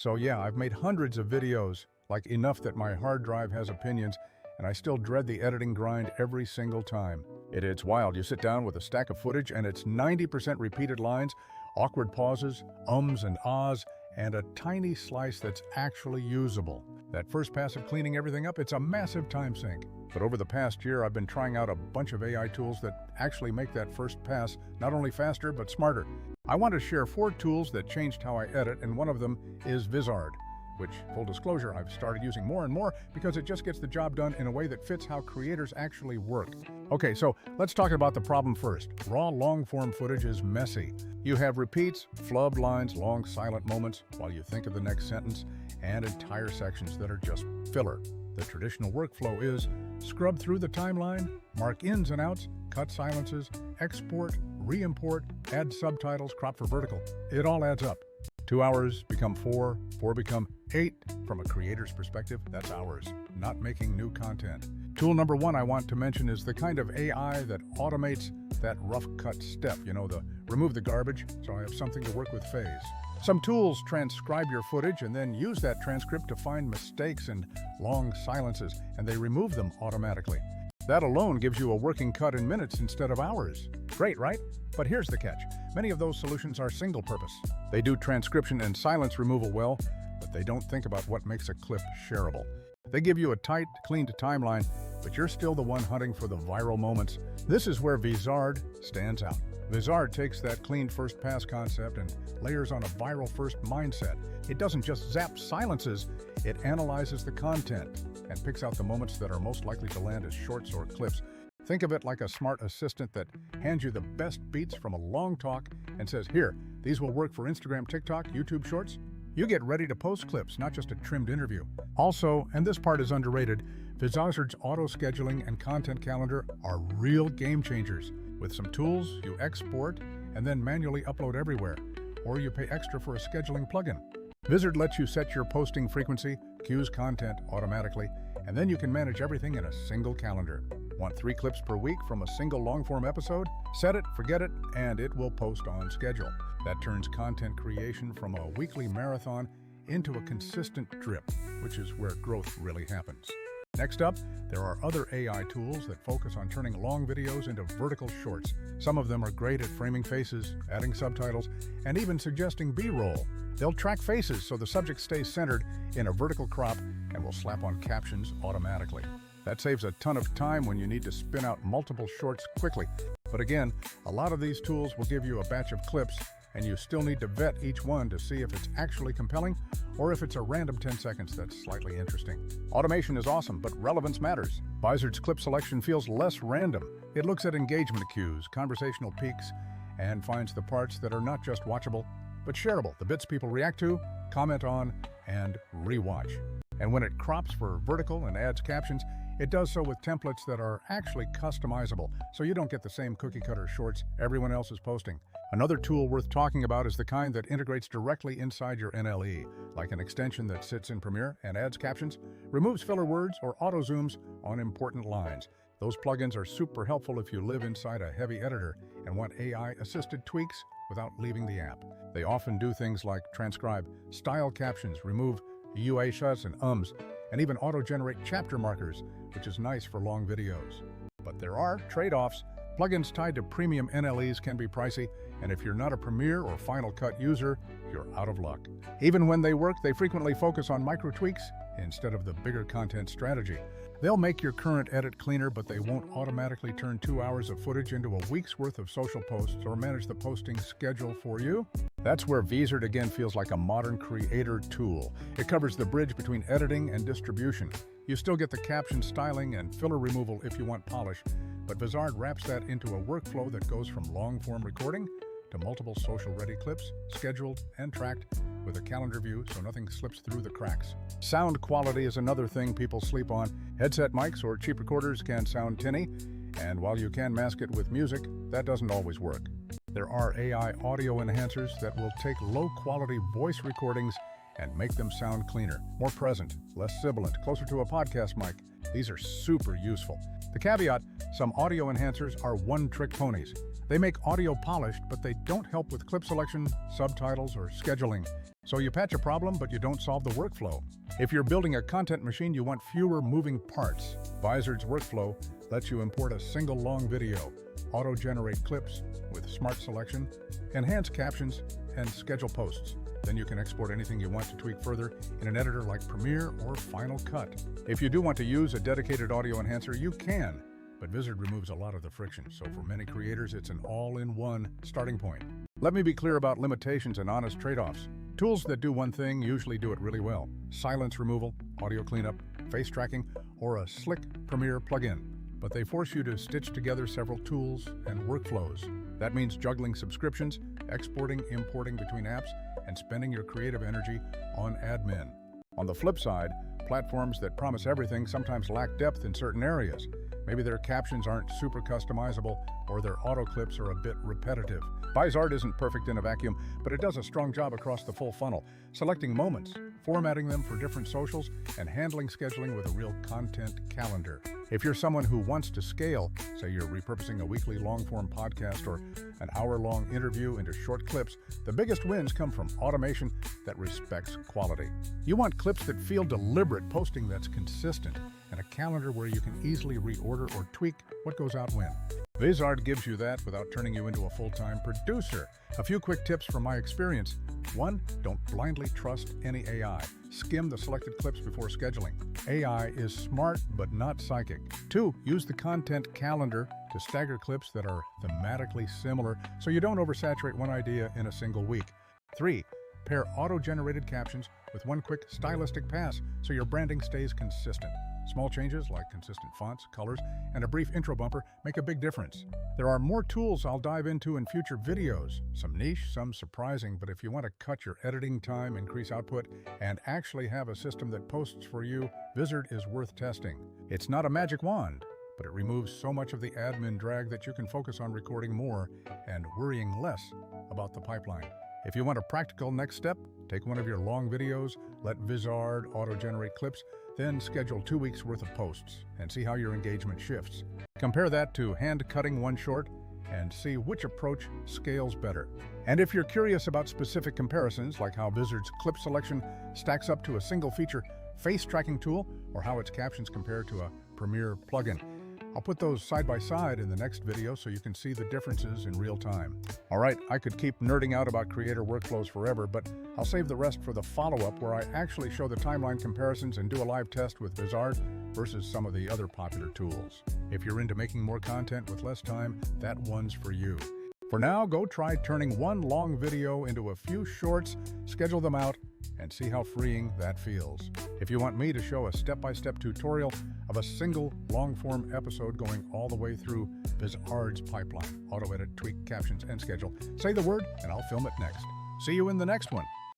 So yeah, I've made hundreds of videos, like enough that my hard drive has opinions, and I still dread the editing grind every single time. It's wild. You sit down with a stack of footage and it's 90% repeated lines, awkward pauses, ums and ahs, and a tiny slice that's actually usable. That first pass of cleaning everything up, it's a massive time sink. But over the past year, I've been trying out a bunch of AI tools that actually make that first pass not only faster, but smarter. I want to share 4 tools that changed how I edit, and one of them is Vizard, which, full disclosure, I've started using more and more because it just gets the job done in a way that fits how creators actually work. Okay, so let's talk about the problem first. Raw long-form footage is messy. You have repeats, flubbed lines, long silent moments while you think of the next sentence, and entire sections that are just filler. The traditional workflow is scrub through the timeline, mark ins and outs, cut silences, export, re-import, add subtitles, crop for vertical. It all adds up. 2 hours become 4, 4 become 8. From a creator's perspective, that's hours, not making new content. Tool number 1 I want to mention is the kind of AI that automates that rough cut step, the remove the garbage so I have something to work with phase. Some tools transcribe your footage and then use that transcript to find mistakes and long silences, and they remove them automatically. That alone gives you a working cut in minutes instead of hours. Great, right? But here's the catch. Many of those solutions are single purpose. They do transcription and silence removal well, but they don't think about what makes a clip shareable. They give you a tight, cleaned timeline, but you're still the one hunting for the viral moments. This is where Vizard stands out. Vizard takes that cleaned first pass concept and layers on a viral first mindset. It doesn't just zap silences, it analyzes the content and picks out the moments that are most likely to land as shorts or clips. Think of it like a smart assistant that hands you the best beats from a long talk and says, here, these will work for Instagram, TikTok, YouTube Shorts. You get ready to post clips, not just a trimmed interview. Also, and this part is underrated, Vizard's auto-scheduling and content calendar are real game changers. With some tools, you export and then manually upload everywhere, or you pay extra for a scheduling plugin. Vizard lets you set your posting frequency, queues content automatically, and then you can manage everything in a single calendar. Want 3 clips per week from a single long-form episode? Set it, forget it, and it will post on schedule. That turns content creation from a weekly marathon into a consistent drip, which is where growth really happens. Next up, there are other AI tools that focus on turning long videos into vertical shorts. Some of them are great at framing faces, adding subtitles, and even suggesting B-roll. They'll track faces so the subject stays centered in a vertical crop and will slap on captions automatically. That saves a ton of time when you need to spin out multiple shorts quickly. But again, a lot of these tools will give you a batch of clips, and you still need to vet each one to see if it's actually compelling or if it's a random 10 seconds that's slightly interesting. Automation is awesome, but relevance matters. Vizard's clip selection feels less random. It looks at engagement cues, conversational peaks, and finds the parts that are not just watchable, but shareable, the bits people react to, comment on, and rewatch. And when it crops for vertical and adds captions, it does so with templates that are actually customizable, so you don't get the same cookie-cutter shorts everyone else is posting. Another tool worth talking about is the kind that integrates directly inside your NLE, like an extension that sits in Premiere and adds captions, removes filler words, or auto-zooms on important lines. Those plugins are super helpful if you live inside a heavy editor and want AI-assisted tweaks without leaving the app. They often do things like transcribe style captions, remove UA shuts and ums, and even auto-generate chapter markers, which is nice for long videos. But there are trade-offs. Plugins tied to premium NLEs can be pricey, and if you're not a Premiere or Final Cut user, you're out of luck. Even when they work, they frequently focus on micro tweaks instead of the bigger content strategy. They'll make your current edit cleaner, but they won't automatically turn 2 hours of footage into a week's worth of social posts or manage the posting schedule for you. That's where Vizard again feels like a modern creator tool. It covers the bridge between editing and distribution. You still get the caption styling and filler removal if you want polish, but Vizard wraps that into a workflow that goes from long-form recording to multiple social-ready clips, scheduled and tracked with a calendar view so nothing slips through the cracks. Sound quality is another thing people sleep on. Headset mics or cheap recorders can sound tinny, and while you can mask it with music, that doesn't always work. There are AI audio enhancers that will take low-quality voice recordings and make them sound cleaner, more present, less sibilant, closer to a podcast mic. These are super useful. The caveat, some audio enhancers are one-trick ponies. They make audio polished, but they don't help with clip selection, subtitles, or scheduling. So you patch a problem, but you don't solve the workflow. If you're building a content machine, you want fewer moving parts. Vizard's workflow lets you import a single long video, auto-generate clips with smart selection, enhance captions, and schedule posts. Then you can export anything you want to tweak further in an editor like Premiere or Final Cut. If you do want to use a dedicated audio enhancer, you can, but Vizard removes a lot of the friction, so for many creators, it's an all-in-one starting point. Let me be clear about limitations and honest trade-offs. Tools that do one thing usually do it really well: silence removal, audio cleanup, face tracking, or a slick Premiere plugin. But they force you to stitch together several tools and workflows. That means juggling subscriptions, exporting, importing between apps, and spending your creative energy on admin. On the flip side, platforms that promise everything sometimes lack depth in certain areas. Maybe their captions aren't super customizable, or their auto clips are a bit repetitive. Vizard isn't perfect in a vacuum, but it does a strong job across the full funnel, selecting moments, formatting them for different socials, and handling scheduling with a real content calendar. If you're someone who wants to scale, say you're repurposing a weekly long-form podcast or an hour-long interview into short clips, the biggest wins come from automation that respects quality. You want clips that feel deliberate, posting that's consistent, and a calendar where you can easily reorder or tweak what goes out when. Vizard gives you that without turning you into a full-time producer. A few quick tips from my experience. 1. Don't blindly trust any AI. Skim the selected clips before scheduling. AI is smart but not psychic. 2. Use the content calendar to stagger clips that are thematically similar so you don't oversaturate one idea in a single week. 3. Pair auto-generated captions with one quick stylistic pass so your branding stays consistent. Small changes like consistent fonts, colors, and a brief intro bumper make a big difference. There are more tools I'll dive into in future videos, some niche, some surprising, but if you want to cut your editing time, increase output, and actually have a system that posts for you, Vizard is worth testing. It's not a magic wand, but it removes so much of the admin drag that you can focus on recording more and worrying less about the pipeline. If you want a practical next step, take one of your long videos, let Vizard auto-generate clips, then schedule 2 weeks worth of posts and see how your engagement shifts. Compare that to hand-cutting one short and see which approach scales better. And if you're curious about specific comparisons, like how Vizard's clip selection stacks up to a single feature face tracking tool or how its captions compare to a Premiere plugin, I'll put those side by side in the next video so you can see the differences in real time. All right, I could keep nerding out about creator workflows forever, but I'll save the rest for the follow-up where I actually show the timeline comparisons and do a live test with Vizard versus some of the other popular tools. If you're into making more content with less time, that one's for you. For now, go try turning one long video into a few shorts, schedule them out, and see how freeing that feels. If you want me to show a step-by-step tutorial of a single long-form episode going all the way through Vizard's pipeline, auto-edit, tweak, captions, and schedule, say the word and I'll film it next. See you in the next one.